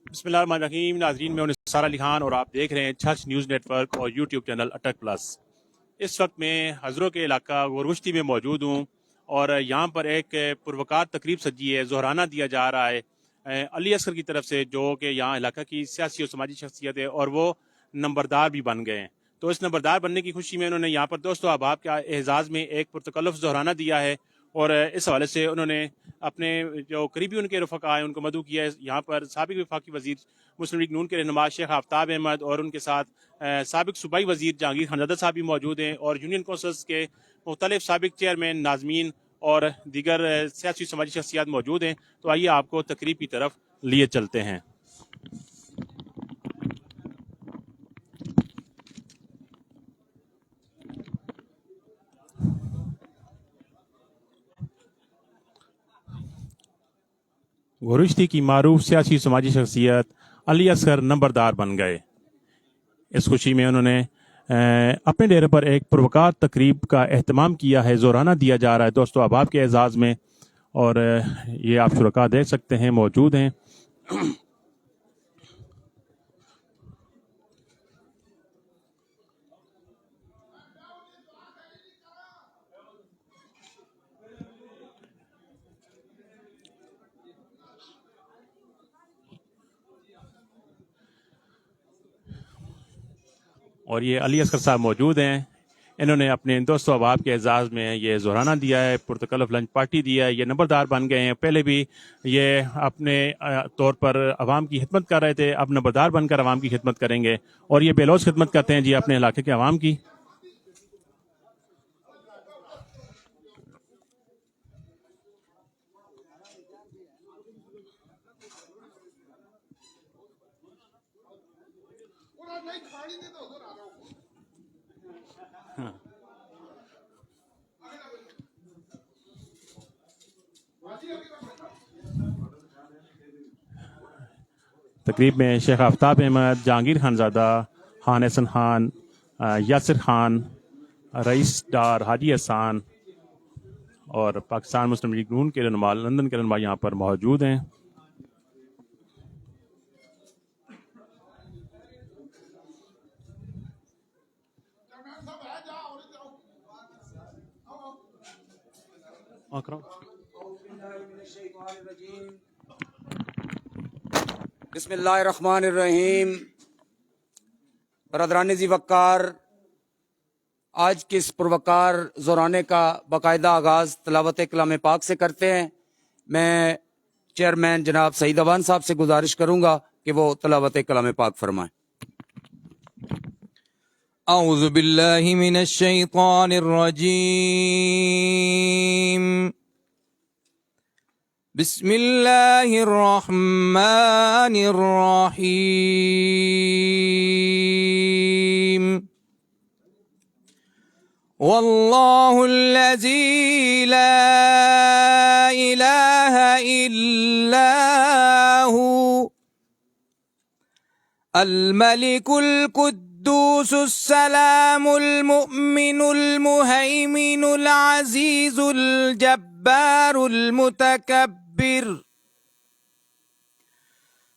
बिस्मिल्लाहिर्रहमानिर्रहीम। नाजरीन, मैं सारा अली खान और आप देख रहे हैं छछ न्यूज़ नेटवर्क और यूट्यूब चैनल अटक प्लस। इस वक्त मैं हज़रों के इलाका गोरगुश्ती में मौजूद हूँ और यहाँ पर एक पुरवकार तकरीब सजी है, ज़ोहराना दिया जा रहा है अली असगर की तरफ से, जो कि यहाँ इलाका की सियासी और समाजी शख्सियत है और वो नंबरदार भी बन गए हैं। तो इस नंबरदार बनने की खुशी में उन्होंने यहाँ पर दोस्तों अहबाब के एजाज़ में एक पुरतकल्लुफ़ ज़ोहराना दिया है और इस हवाले से उन्होंने अपने जो करीबी उनके रफ़क़ा हैं उनको मदऊ किया है। यहाँ पर साबिक़ वफाकी वज़ीर मुस्लिम लीग नून के रहनुमा शेख आफ्ताब अहमद और उनके साथ साबिक़ सूबाई वज़ीर जहांगीर खानज़ादा साहब भी मौजूद हैं और यूनियन कौंसल्स के मुख्तलिफ साबिक़ चेयरमैन, नाज़मीन और दीगर सियासी समाजी शख्सियात मौजूद हैं। तो आइए आपको तकरीब की तरफ लिए चलते हैं। गोरगुश्ती की मारूफ सियासी समाजी शख्सियत अली असगर नंबरदार बन गए। इस खुशी में उन्होंने अपने डेरे पर एक पुरवकार तकरीब का एहतमाम किया है, ज़ोहराना दिया जा रहा है दोस्तों अहबाब के एजाज़ में, और ये आप शुरका देख सकते हैं मौजूद हैं। और ये अली असगर साहब मौजूद हैं। इन्होंने अपने दोस्तों अहबाब के एजाज़ में ये ज़ोहराना दिया है, पुरतकल्लुफ़ लंच पार्टी दिया है। ये नंबरदार बन गए हैं। पहले भी ये अपने तौर पर अवाम की खिदमत कर रहे थे, अब नंबरदार बनकर अवाम की खिदमत करेंगे और ये बेलौस खिदमत करते हैं जी अपने इलाके के अवाम की। तकरीब में शेख आफ्ताब अहमद, जहांगीर खानज़ादा, खान हसन खान, यासिर खान, रईस डार, हाजी हसान और पाकिस्तान मुस्लिम लीग नून के रहनुमा, लंदन के रहनुमा यहाँ पर मौजूद हैं। बिस्मिल्लाहिर्रहमानिर्रहीम। बरदरान ज़ी वक़ार, आज के इस पुरवकार ज़ोराने का बाकायदा आगाज़ तिलावत कलाम पाक से करते हैं। मैं चेयरमैन जनाब सईद अवान साहब से गुजारिश करूँगा कि वो तिलावत कलाम पाक फरमाएं। अऊज़ु बिल्लाहि मिनश शैतानिर रजीम। बिस्मिल्लाहिर रहमानिर रहीम। वल्लाहुल्लज़ी ला इलाहा इल्ला हु अल मलिकुल कुद्दूसुस सलामुल मुमिनुल मुहैमिनुल अज़ीज़ुल जब्बारुल मुतकब्बिर।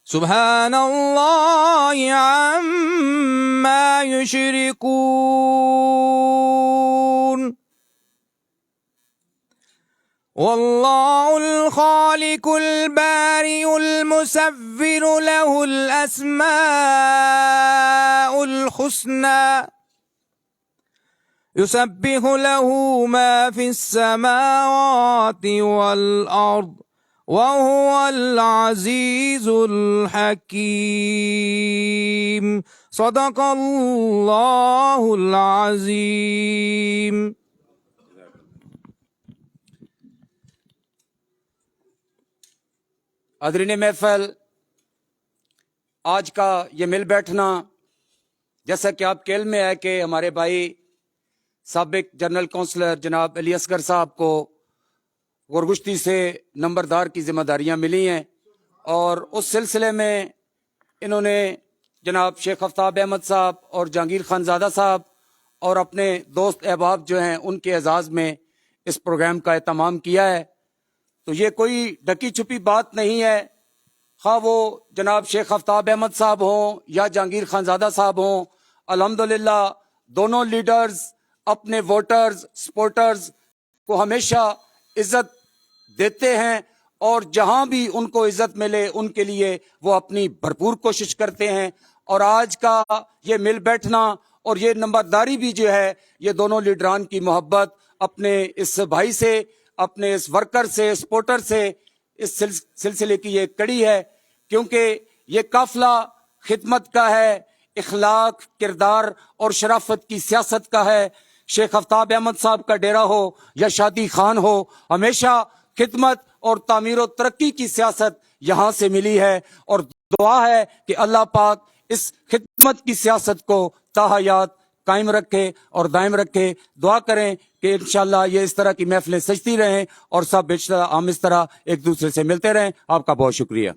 सुब्हानल्लाहि अम्मा युशरिकून। वल्लाहुल खालिकुल बारिउल मुसव्विरु लहुल अस्माउल हुस्ना। युसब्बिहु लहू मा फिस समावाति वल अर्द वहुवल अज़ीज़ुल हकीम। सदक़ल्लाहुल अज़ीम। हाज़रीन महफ़िल, आज का ये मिल बैठना, जैसा कि आपके इल्म में है कि हमारे भाई साबिक जनरल काउंसलर जनाब अली असगर साहब को गोरगुश्ती से नंबरदार की जिम्मेदारियां मिली हैं और उस सिलसिले में इन्होंने जनाब शेख आफ्ताब अहमद साहब और जहांगीर खानज़ादा साहब और अपने दोस्त अहबाब जो हैं उनके एजाज़ में इस प्रोग्राम का एहतमाम किया है। तो ये कोई ढकी छुपी बात नहीं है, خواہ وہ جناب شیخ آفتاب احمد صاحب ہوں یا جہانگیر خانزادہ صاحب ہوں، الحمدللہ دونوں لیڈرز اپنے ووٹرز سپورٹرز کو ہمیشہ عزت دیتے ہیں، اور جہاں بھی ان کو عزت ملے ان کے لیے وہ اپنی بھرپور کوشش کرتے ہیں. اور آج کا یہ مل بیٹھنا اور یہ نمبرداری بھی جو ہے، یہ دونوں لیڈران کی محبت اپنے اس بھائی سے، اپنے اس ورکر سے، سپورٹر سے، اس سلسلے کی یہ کڑی ہے، کیونکہ یہ قافلہ خدمت کا ہے، اخلاق، کردار اور شرافت کی سیاست کا ہے. شیخ آفتاب احمد صاحب کا ڈیرا ہو یا شادی خان ہو، ہمیشہ خدمت اور تعمیر و ترقی کی سیاست یہاں سے ملی ہے، اور دعا ہے کہ اللہ پاک اس خدمت کی سیاست کو تا حیات قائم رکھے اور دائم رکھے. دعا کریں کہ انشاءاللہ یہ اس طرح کی محفلیں سجتی رہیں اور سب ہم اس طرح ایک دوسرے سے ملتے رہیں. آپ کا بہت شکریہ.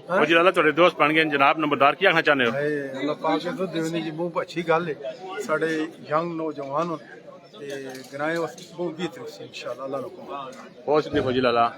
وزیر اعلیٰ تھوڑے دوست بن گئے جناب، نمبردار کیا کہنا چاہتے ہو؟ اللہ پاک نے تو دیونی جی بہت اچھی گل ہے. سارے ینگ نوجوان گرائیں بہت بہتر سے انشاءاللہ اللہ رکھوں. بہت شکریہ وزیر اعلیٰ.